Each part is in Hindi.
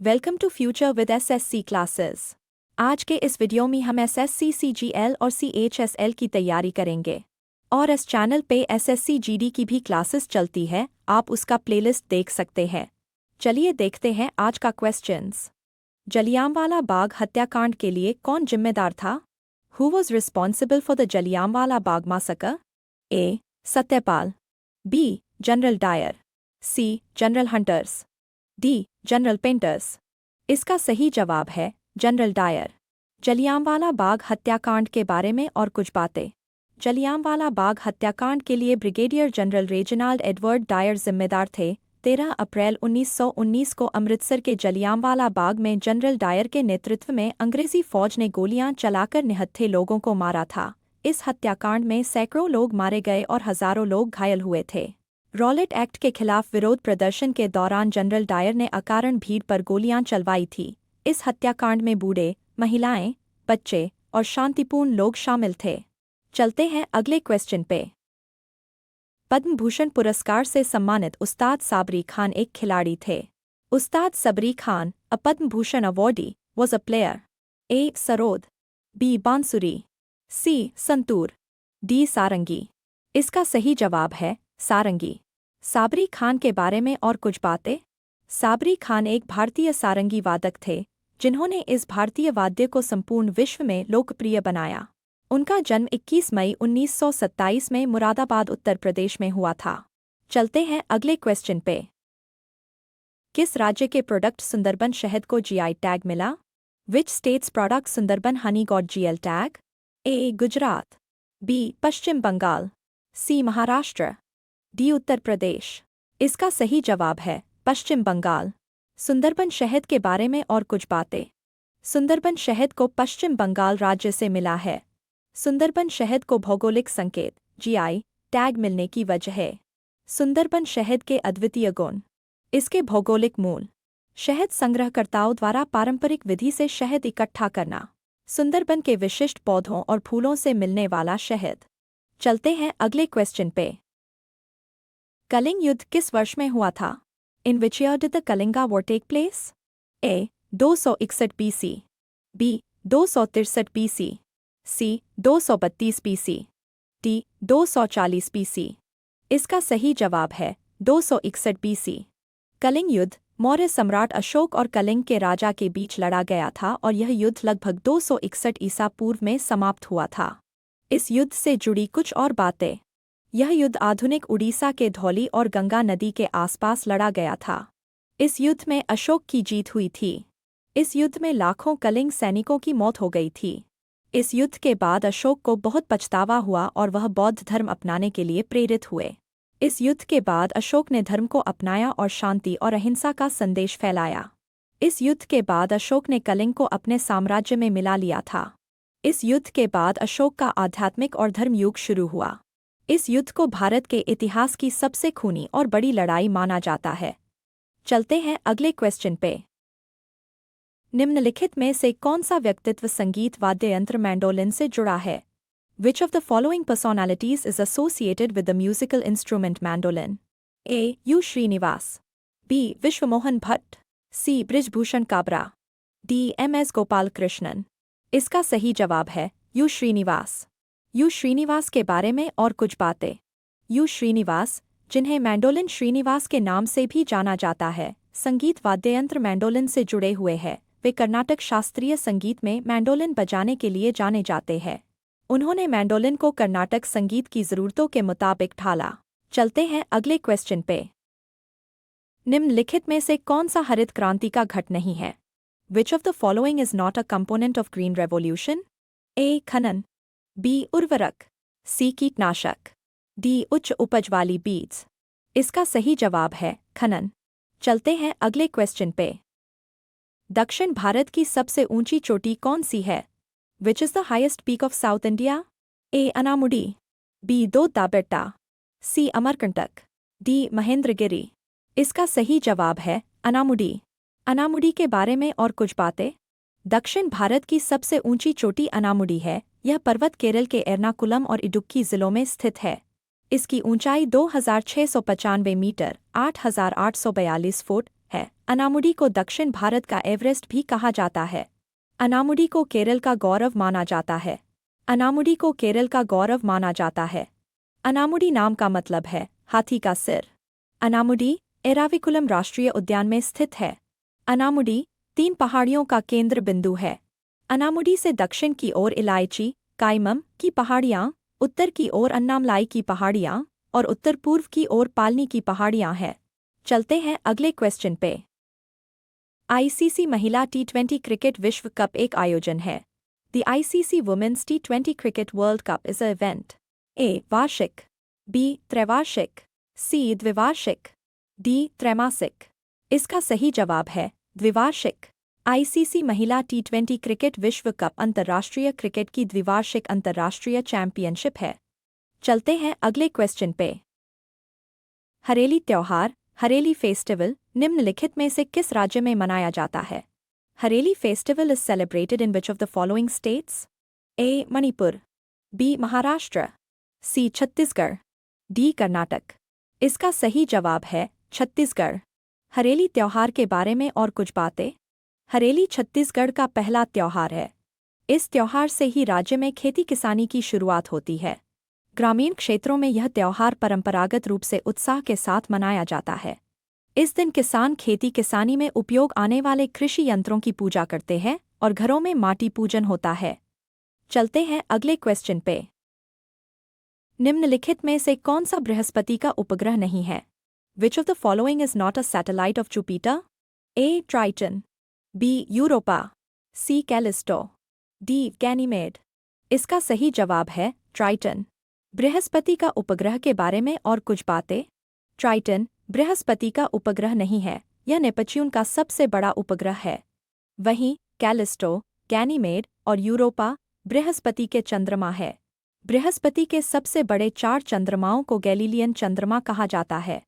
Welcome to future with SSC classes. आज के इस वीडियो में हम एसएससी सीजीएल और सीएचएसएल की तैयारी करेंगे और इस चैनल पे एसएससी जीडी की भी क्लासेस चलती है, आप उसका प्लेलिस्ट देख सकते हैं। चलिए देखते हैं आज का क्वेश्चंस। जलियांवाला बाग हत्याकांड के लिए कौन जिम्मेदार था? Who was responsible for the Jallianwala Bagh massacre? A. Satyapal, B. General Dyer, C. General Hunters, D. General Painters. इसका सही जवाब है जनरल डायर। जलियांवाला बाग हत्याकांड के बारे में और कुछ बातें। जलियांवाला बाग हत्याकांड के लिए brigadier general Reginald Edward Dyer जिम्मेदार थे। 13 अप्रैल 1919 को अमृतसर के जलियांवाला बाग में जनरल डायर के नेतृत्व में अंग्रेजी फौज ने गोलियां चलाकर निहत्थे लोगों को मारा था। इस हत्याकांड में सैकड़ों लोग मारे गए और हजारों लोग घायल हुए थे। रॉलेट एक्ट के खिलाफ विरोध प्रदर्शन के दौरान जनरल डायर ने अकारण भीड़ पर गोलियां चलवाई थी। इस हत्याकांड में बूढ़े, महिलाएं, बच्चे और शांतिपूर्ण लोग शामिल थे। चलते हैं अगले क्वेश्चन पे। पद्म भूषण पुरस्कार से सम्मानित उस्ताद साबरी खान एक खिलाड़ी थे। Ustad Sabri Khan, a Padma Bhushan awardee, was a player. A. Sarod, B. Bansuri, C. Santoor, D. सारंगी। इसका सही जवाब है सारंगी। साबरी खान के बारे में और कुछ बातें। साबरी खान एक भारतीय सारंगी वादक थे जिन्होंने इस भारतीय वाद्य को संपूर्ण विश्व में लोकप्रिय बनाया। उनका जन्म 21 मई 1927 में मुरादाबाद उत्तर प्रदेश में हुआ था। चलते हैं अगले क्वेश्चन पे। किस राज्य के प्रोडक्ट सुंदरबन शहद को जीआई टैग मिला? Which states product Sundarban honey got GL tag? A. Gujarat, B. Paschim Bengal, C. Maharashtra, D. Uttar Pradesh. इसका सही जवाब है पश्चिम बंगाल। सुंदरबन शहद के बारे में और कुछ बातें। सुंदरबन शहद को पश्चिम बंगाल राज्य से मिला है। सुंदरबन शहद को भौगोलिक संकेत जीआई टैग मिलने की वजह है सुंदरबन शहद के अद्वितीय गुण। इसके भौगोलिक मूल, शहद संग्रहकर्ताओं द्वारा पारंपरिक विधि से शहद इकट्ठा करना, सुंदरबन के विशिष्ट पौधों और फूलों से मिलने वाला शहद। चलते हैं अगले क्वेश्चन पे। कलिंग युद्ध किस वर्ष में हुआ था? In which year did the Kalinga war take place? A. 261 BC, B. 263 BC, C. 232 BC, D. 240 BC। इसका सही जवाब है 261 BC। कलिंग युद्ध मौर्य सम्राट अशोक और कलिंग के राजा के बीच लड़ा गया था और यह युद्ध लगभग 261 ईसा पूर्व में समाप्त हुआ था। इस युद्ध से जुड़ी कुछ और बातें। यह युद्ध आधुनिक उड़ीसा के धौली और गंगा नदी के आसपास लड़ा गया था। इस युद्ध में अशोक की जीत हुई थी। इस युद्ध में लाखों कलिंग सैनिकों की मौत हो गई थी। इस युद्ध के बाद अशोक को बहुत पछतावा हुआ और वह बौद्ध धर्म अपनाने के लिए प्रेरित हुए। इस युद्ध के बाद अशोक ने धर्म को अपनाया और शांति और अहिंसा का संदेश फैलाया। इस युद्ध के बाद अशोक ने कलिंग को अपने साम्राज्य में मिला लिया था। इस युद्ध के बाद अशोक का आध्यात्मिक और धर्म युग शुरू हुआ। इस युद्ध को भारत के इतिहास की सबसे खूनी और बड़ी लड़ाई माना जाता है। चलते हैं अगले क्वेश्चन पे। निम्नलिखित में से कौन सा व्यक्तित्व संगीत वाद्य यंत्र मैंडोलिन से जुड़ा है? Which of the following personalities is associated with the musical instrument mandolin? A. U. Srinivas, B. Vishwa Mohan Bhatt, C. Brij Bhushan Kabra, D. MS. Gopal Krishnan. इसका सही जवाब है यू. श्रीनिवास। यू. श्रीनिवास के बारे में और कुछ बातें। यू. श्रीनिवास, जिन्हें मैंडोलिन श्रीनिवास के नाम से भी जाना जाता है, संगीत वाद्ययंत्र मैंडोलिन से जुड़े हुए हैं। वे कर्नाटक शास्त्रीय संगीत में मैंडोलिन बजाने के लिए जाने जाते हैं। उन्होंने मैंडोलिन को कर्नाटक संगीत की ज़रूरतों के मुताबिक ढाला। चलते हैं अगले क्वेश्चन पे। निम्नलिखित में से कौन सा हरित क्रांति का घट नहीं है? Which of the following is not a component of green revolution? A. खनन, बी. उर्वरक, सी. कीटनाशक, डी. उच्च उपज वाली बीज। इसका सही जवाब है खनन। चलते हैं अगले क्वेश्चन पे। दक्षिण भारत की सबसे ऊंची चोटी कौन सी है? Which is the highest peak of south India? A. Anamudi, B. Doddabetta, C. Amarkantak, D. Mahendragiri. इसका सही जवाब है अनामुडी। अनामुडी के बारे में और कुछ बातें। दक्षिण भारत की सबसे ऊंची चोटी अनामुडी है। यह पर्वत केरल के एर्नाकुलम और इडुक्की जिलों में स्थित है। इसकी ऊंचाई 2695 मीटर 8842 फुट है अनामुडी को दक्षिण भारत का एवरेस्ट भी कहा जाता है। अनामुडी को केरल का गौरव माना जाता है। अनामुडी को केरल का गौरव माना जाता है। अनामुडी नाम का मतलब है हाथी का सिर। अनामुडी एराविकुलम राष्ट्रीय उद्यान में स्थित है। अनामुडी 3 पहाड़ियों का केंद्र बिंदु है। अनामुडी से दक्षिण की ओर इलायची, कायमम की पहाड़ियाँ, उत्तर की ओर अन्नामलाई की पहाड़ियाँ और उत्तर पूर्व की ओर पालनी की पहाड़ियाँ हैं। चलते हैं अगले क्वेश्चन पे। आईसीसी महिला T20 क्रिकेट विश्व कप एक आयोजन है। The ICC women's T20 cricket world cup is a event. A वार्षिक, बी त्रैवार्षिक, सी द्विवार्षिक, डी त्रैमासिक। इसका सही जवाब है द्विवार्षिक। आईसीसी महिला T20 क्रिकेट विश्व कप अंतर्राष्ट्रीय क्रिकेट की द्विवार्षिक अंतर्राष्ट्रीय चैंपियनशिप है। चलते हैं अगले क्वेश्चन पे। हरेली त्योहार, हरेली फेस्टिवल निम्नलिखित में से किस राज्य में मनाया जाता है? Hareli festival is celebrated in which of the following states? A Manipur, B Maharashtra, C Chhattisgarh, D Karnataka. इसका सही जवाब है छत्तीसगढ़। हरेली त्योहार के बारे में और कुछ बातें। हरेली छत्तीसगढ़ का पहला त्योहार है। इस त्योहार से ही राज्य में खेती किसानी की शुरुआत होती है। ग्रामीण क्षेत्रों में यह त्योहार परंपरागत रूप से उत्साह के साथ मनाया जाता है। इस दिन किसान खेती किसानी में उपयोग आने वाले कृषि यंत्रों की पूजा करते हैं और घरों में माटी पूजन होता है। चलते हैं अगले क्वेश्चन पे। निम्नलिखित में से कौन सा बृहस्पति का उपग्रह नहीं है? Which of the following is not a satellite of Jupiter? A Triton, B Europa, C Callisto, D Ganymede. इसका सही जवाब है ट्राइटन। बृहस्पति का उपग्रह के बारे में और कुछ बातें। ट्राइटन बृहस्पति का उपग्रह नहीं है, यह नेपच्यून का सबसे बड़ा उपग्रह है। वहीं कैलिस्टो, गैनीमेड और यूरोपा बृहस्पति के चंद्रमा है। बृहस्पति के सबसे बड़े 4 चंद्रमाओं को गैलीलियन चंद्रमा कहा जाता है।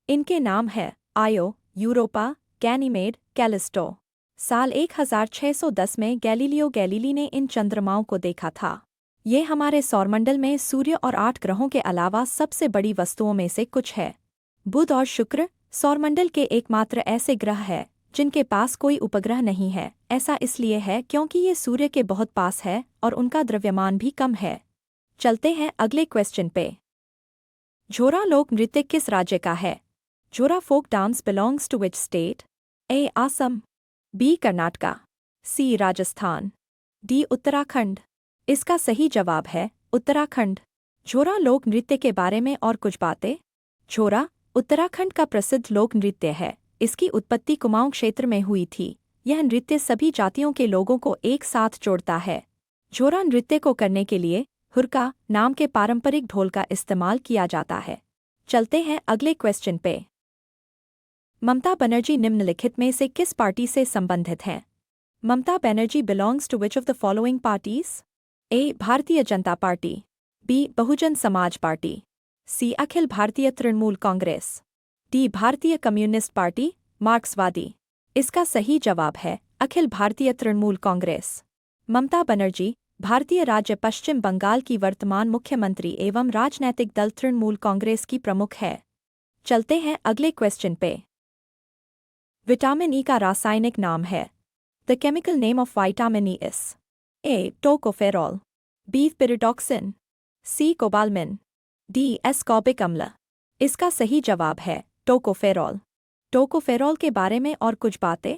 इनके नाम है आयो, यूरोपा, गैनीमेड, कैलिस्टो। साल 1610 में गैलीलियो गैलीली ने इन चंद्रमाओं को देखा था। ये हमारे सौरमंडल में सूर्य और 8 ग्रहों के अलावा सबसे बड़ी वस्तुओं में से कुछ है। बुध और शुक्र सौरमंडल के एकमात्र ऐसे ग्रह हैं जिनके पास कोई उपग्रह नहीं है। ऐसा इसलिए है क्योंकि ये सूर्य के बहुत पास है और उनका द्रव्यमान भी कम है। चलते हैं अगले क्वेश्चन पे। झोरा लोक नृत्य किस राज्य का है? Jhora folk dance belongs to which state? A Assam, B Karnataka, C Rajasthan, D Uttarakhand. इसका सही जवाब है उत्तराखंड। झोरा लोक नृत्य के बारे में और कुछ बातें। झोरा उत्तराखंड का प्रसिद्ध लोक नृत्य है। इसकी उत्पत्ति कुमाऊं क्षेत्र में हुई थी। यह नृत्य सभी जातियों के लोगों को एक साथ जोड़ता है। झोरा नृत्य को करने के लिए हुरका नाम के पारंपरिक ढोल का इस्तेमाल किया जाता है। चलते हैं अगले क्वेश्चन पे। ममता बनर्जी निम्नलिखित में से किस पार्टी से संबंधित हैं? Mamata Banerjee belongs to which of the following parties? A Bharatiya Janata party, B Bahujan Samaj party, C Akhil Bharatiya Trinamool Congress, D भारतीय कम्युनिस्ट पार्टी मार्क्सवादी। इसका सही जवाब है अखिल भारतीय तृणमूल कांग्रेस। ममता बनर्जी भारतीय राज्य पश्चिम बंगाल की वर्तमान मुख्यमंत्री एवं राजनैतिक दल तृणमूल कांग्रेस की प्रमुख है। चलते हैं अगले क्वेश्चन पे। विटामिन ई का रासायनिक नाम है। The chemical name of vitamin E is A tocopherol, B pyridoxine, C cobalamin, D ascorbic अम्ल। इसका सही जवाब है टोकोफेरॉल। टोकोफेरॉल के बारे में और कुछ बातें।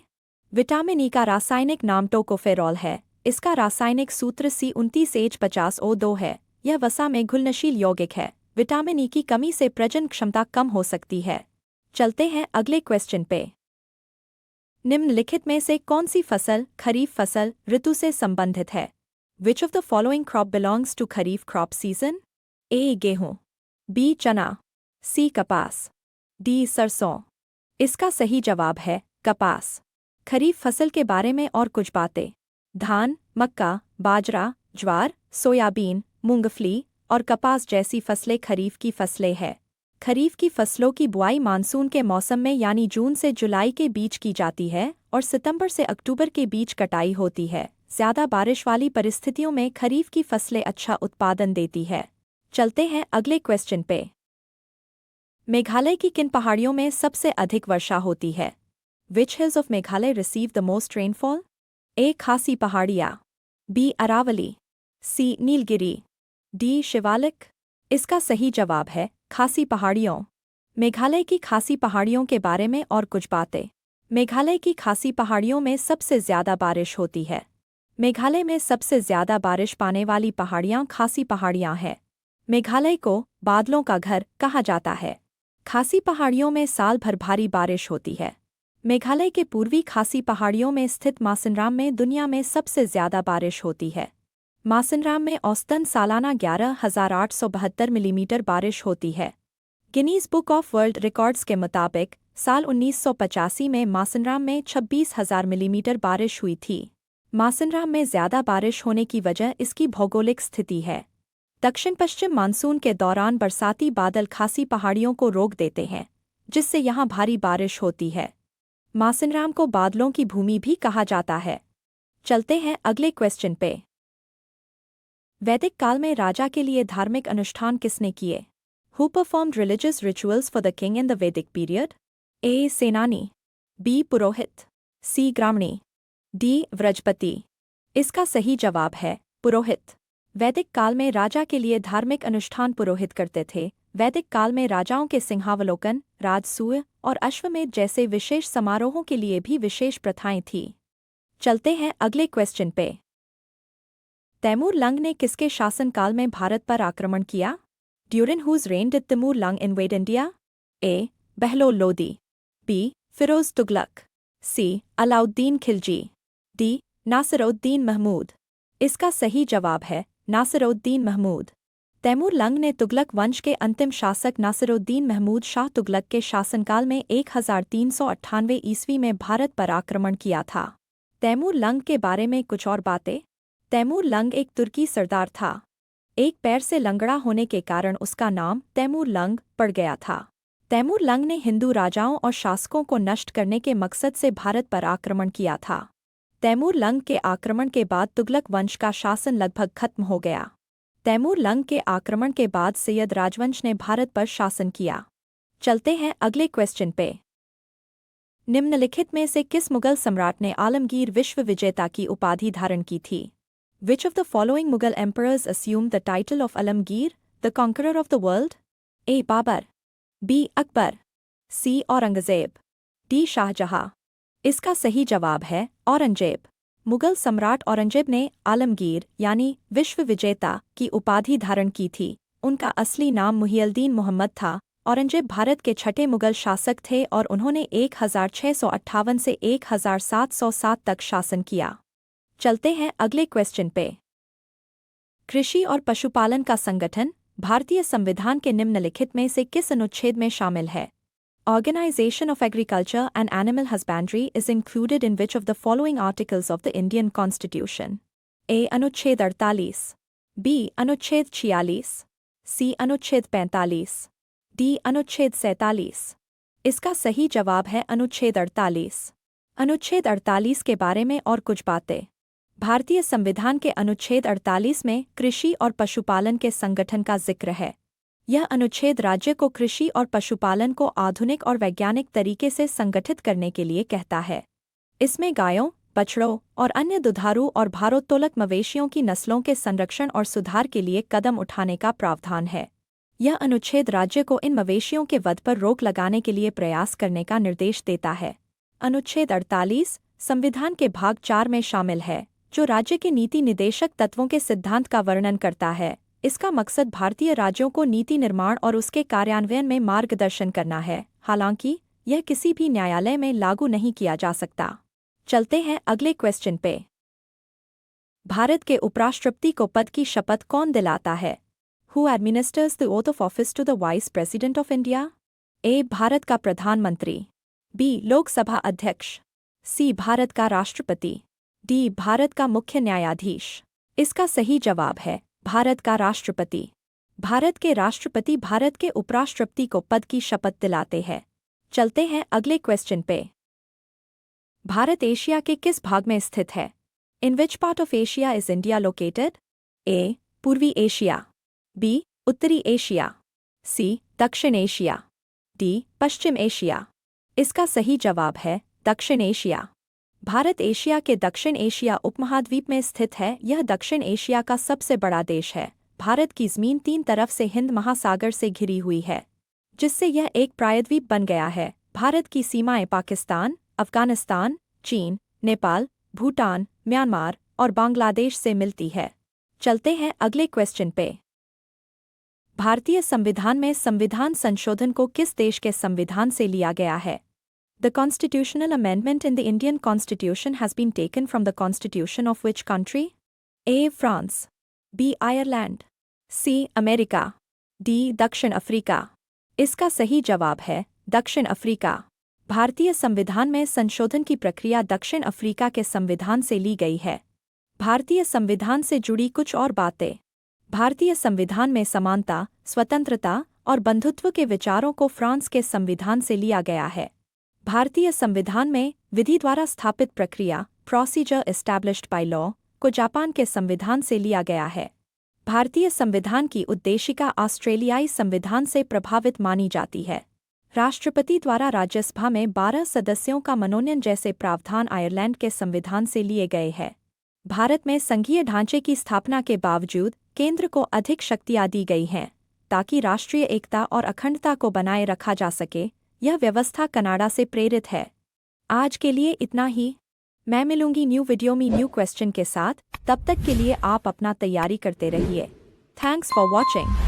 विटामिन ई का रासायनिक नाम टोकोफेरॉल है। इसका रासायनिक सूत्र C29H50O2 है। यह वसा में घुलनशील यौगिक है। विटामिन ई की कमी से प्रजनन क्षमता कम हो सकती है। चलते हैं अगले क्वेश्चन पे। निम्नलिखित में से कौन सी फसल खरीफ फसल ऋतु से संबंधित है? Which of the following crop belongs to kharif crop season? A गेहूं, बी चना, सी कपास, डी सरसों। इसका सही जवाब है कपास। खरीफ फसल के बारे में और कुछ बातें। धान, मक्का, बाजरा, ज्वार, सोयाबीन, मूंगफली और कपास जैसी फसलें खरीफ की फसलें हैं। खरीफ की फसलों की बुआई मानसून के मौसम में यानी जून से जुलाई के बीच की जाती है और सितंबर से अक्टूबर के बीच कटाई होती है। ज़्यादा बारिश वाली परिस्थितियों में खरीफ की फसलें अच्छा उत्पादन देती है। चलते हैं अगले क्वेश्चन पे। मेघालय की किन पहाड़ियों में सबसे अधिक वर्षा होती है? Which hills of Meghalaya receive the most rainfall? A. खासी पहाड़ियाँ, B. Aravalli, C. Nilgiri, D. Shivalik. इसका सही जवाब है खासी पहाड़ियों। मेघालय की खासी पहाड़ियों के बारे में और कुछ बातें। मेघालय की खासी पहाड़ियों में सबसे ज़्यादा बारिश होती है। मेघालय में सबसे ज़्यादा बारिश पाने वाली पहाड़ियाँ खासी पहाड़ियाँ हैं। मेघालय को बादलों का घर कहा जाता है। खासी पहाड़ियों में साल भर भारी बारिश होती है। मेघालय के पूर्वी खासी पहाड़ियों में स्थित मासिनराम में दुनिया में सबसे ज़्यादा बारिश होती है। मासिनराम में औसतन सालाना 11,872 मिलीमीटर बारिश होती है। Guinness book of world records के मुताबिक साल 1985 में मासिनराम में 26,000 मिलीमीटर बारिश हुई थी। मासिनराम में ज़्यादा बारिश होने की वजह इसकी भौगोलिक स्थिति है। दक्षिण पश्चिम मानसून के दौरान बरसाती बादल खासी पहाड़ियों को रोक देते हैं, जिससे यहाँ भारी बारिश होती है। मासिनराम को बादलों की भूमि भी कहा जाता है। चलते हैं अगले क्वेश्चन पे। वैदिक काल में राजा के लिए धार्मिक अनुष्ठान किसने किए? Who performed religious rituals for the king in the Vedic period? A. सेनानी, B. पुरोहित, C. ग्रामणी, D. व्रजपति। इसका सही जवाब है पुरोहित। वैदिक काल में राजा के लिए धार्मिक अनुष्ठान पुरोहित करते थे। वैदिक काल में राजाओं के सिंहावलोकन, राजसूय और अश्वमेध जैसे विशेष समारोहों के लिए भी विशेष प्रथाएं थीं। चलते हैं अगले क्वेश्चन पे। तैमूर लंग ने किसके शासनकाल में भारत पर आक्रमण किया? During whose reign did Timur Lung invade India? A. Behlol Lodi, B. Firoz Tughlaq, C. Alauddin Khilji, D. Nasiruddin Mahmud। इसका सही जवाब है नासिरुद्दीन महमूद। तैमूर लंग ने तुगलक वंश के अंतिम शासक नासिरुद्दीन महमूद शाह तुगलक के शासनकाल में 1398 ईस्वी में भारत पर आक्रमण किया था। तैमूर लंग के बारे में कुछ और बातें। तैमूर लंग एक तुर्की सरदार था। एक पैर से लंगड़ा होने के कारण उसका नाम तैमूर लंग पड़ गया था। तैमूर लंग ने हिंदू राजाओं और शासकों को नष्ट करने के मकसद से भारत पर आक्रमण किया था। तैमूर लंग के आक्रमण के बाद तुगलक वंश का शासन लगभग खत्म हो गया। तैमूर लंग के आक्रमण के बाद सैयद राजवंश ने भारत पर शासन किया। चलते हैं अगले क्वेश्चन पे। निम्नलिखित में से किस मुगल सम्राट ने आलमगीर विश्व विजेता की उपाधि धारण की थी? Which of the following Mughal emperors assumed the title of Alamgir, the conqueror of the world? A. Babar, B. Akbar, C. Aurangzeb, D. Shahjahan. इसका सही जवाब है औरंगज़ेब। मुगल सम्राट औरंगज़ेब ने आलमगीर यानी विश्व विजेता की उपाधि धारण की थी। उनका असली नाम मुहियद्दीन मोहम्मद था। औरंगज़ेब भारत के छठे मुगल शासक थे और उन्होंने 1658 से 1707 तक शासन किया। चलते हैं अगले क्वेश्चन पे। कृषि और पशुपालन का संगठन भारतीय संविधान के निम्नलिखित में से किस अनुच्छेद में शामिल है? Organization of Agriculture and Animal Husbandry is included in which of the following articles of the Indian Constitution? A. अनुच्छेद 48, B. अनुच्छेद 46, C. अनुच्छेद 45, D. अनुच्छेद 47। इसका सही जवाब है अनुच्छेद 48। अनुच्छेद 48 के बारे में और कुछ बातें। भारतीय संविधान के अनुच्छेद 48 में कृषि और पशुपालन के संगठन का जिक्र है। यह अनुच्छेद राज्य को कृषि और पशुपालन को आधुनिक और वैज्ञानिक तरीके से संगठित करने के लिए कहता है। इसमें गायों, बछड़ों और अन्य दुधारू और भारोत्तोलक मवेशियों की नस्लों के संरक्षण और सुधार के लिए कदम उठाने का प्रावधान है। यह अनुच्छेद राज्य को इन मवेशियों के वध पर रोक लगाने के लिए प्रयास करने का निर्देश देता है। अनुच्छेद 48 संविधान के भाग 4 में शामिल है, जो राज्य के नीति निदेशक तत्वों के सिद्धांत का वर्णन करता है। इसका मकसद भारतीय राज्यों को नीति निर्माण और उसके कार्यान्वयन में मार्गदर्शन करना है, हालांकि यह किसी भी न्यायालय में लागू नहीं किया जा सकता। चलते हैं अगले क्वेश्चन पे। भारत के उपराष्ट्रपति को पद की शपथ कौन दिलाता है? Who administers the oath of office to the Vice President of India? A. Bharat का प्रधानमंत्री, B. लोकसभा अध्यक्ष, C. भारत का राष्ट्रपति, D. भारत का मुख्य न्यायाधीश। इसका सही जवाब है भारत का राष्ट्रपति। भारत के राष्ट्रपति भारत के उपराष्ट्रपति को पद की शपथ दिलाते हैं। चलते हैं अगले क्वेश्चन पे। भारत एशिया के किस भाग में स्थित है? In which part of Asia is India located? A. पूर्वी एशिया, B. उत्तरी एशिया, C. दक्षिण एशिया, D. पश्चिम एशिया। इसका सही जवाब है दक्षिण एशिया। भारत एशिया के दक्षिण एशिया उपमहाद्वीप में स्थित है। यह दक्षिण एशिया का सबसे बड़ा देश है। भारत की ज़मीन 3 तरफ से हिंद महासागर से घिरी हुई है, जिससे यह एक प्रायद्वीप बन गया है। भारत की सीमाएं पाकिस्तान, अफगानिस्तान, चीन, नेपाल, भूटान, म्यांमार और बांग्लादेश से मिलती है। चलते हैं अगले क्वेश्चन पे। भारतीय संविधान में संविधान संशोधन को किस देश के संविधान से लिया गया है? The constitutional amendment in the Indian Constitution has been taken from the constitution of which country? A. France. B. Ireland. C. America. D. दक्षिण अफ्रीका। इसका सही जवाब है दक्षिण अफ्रीका। भारतीय संविधान में संशोधन की प्रक्रिया दक्षिण अफ्रीका के संविधान से ली गई है। भारतीय संविधान से जुड़ी कुछ और बातें। भारतीय संविधान में समानता, स्वतंत्रता और बंधुत्व के विचारों को फ्रांस के संविधान से लिया गया है। भारतीय संविधान में विधि द्वारा स्थापित प्रक्रिया प्रोसीजर एस्टैब्लिश्ड बाय लॉ को जापान के संविधान से लिया गया है। भारतीय संविधान की उद्देशिका ऑस्ट्रेलियाई संविधान से प्रभावित मानी जाती है। राष्ट्रपति द्वारा राज्यसभा में 12 सदस्यों का मनोनयन जैसे प्रावधान आयरलैंड के संविधान से लिए गए हैं। भारत में संघीय ढांचे की स्थापना के बावजूद केंद्र को अधिक शक्तियां दी गई हैं, ताकि राष्ट्रीय एकता और अखंडता को बनाए रखा जा सके। यह व्यवस्था कनाडा से प्रेरित है। आज के लिए इतना ही। मैं मिलूंगी न्यू वीडियो में न्यू क्वेश्चन के साथ। तब तक के लिए आप अपना तैयारी करते रहिए। Thanks for watching.